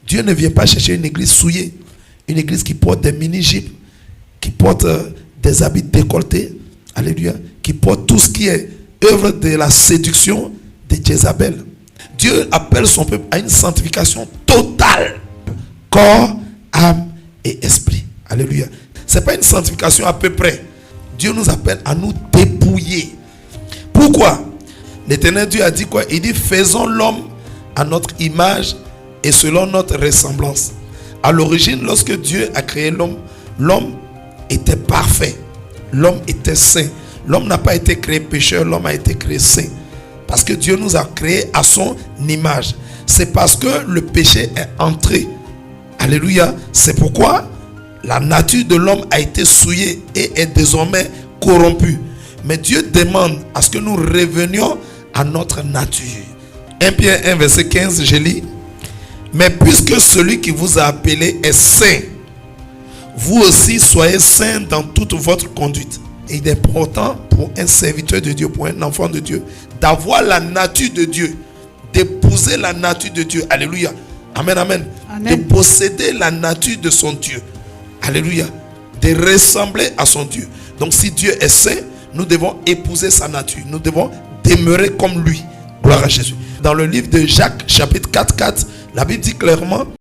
Dieu ne vient pas chercher une église souillée, une église qui porte des mini-jupes, qui porte des habits décolletés, alléluia, qui porte tout ce qui est œuvre de la séduction de Jézabel. Dieu appelle son peuple à une sanctification totale, corps, âme et esprit. Alléluia. Ce n'est pas une sanctification à peu près. Dieu nous appelle à nous dépouiller. Pourquoi? L'Éternel Dieu a dit quoi? Il dit faisons l'homme à notre image et selon notre ressemblance. À l'origine, lorsque Dieu a créé l'homme, l'homme était parfait. L'homme était saint. L'homme n'a pas été créé pécheur, l'homme a été créé saint. Parce que Dieu nous a créés à son image. C'est parce que le péché est entré. Alléluia. C'est pourquoi la nature de l'homme a été souillée et est désormais corrompue. Mais Dieu demande à ce que nous revenions à notre nature. 1 Pierre 1 verset 15, je lis. Mais puisque celui qui vous a appelé est saint, vous aussi soyez saints dans toute votre conduite. Et il est important pour un serviteur de Dieu, pour un enfant de Dieu, d'avoir la nature de Dieu, d'épouser la nature de Dieu. Alléluia. Amen, amen. Amen. De posséder la nature de son Dieu. Alléluia. De ressembler à son Dieu. Donc si Dieu est saint, nous devons épouser sa nature. Nous devons demeurer comme lui. Gloire à Jésus. Dans le livre de Jacques, chapitre 4, la Bible dit clairement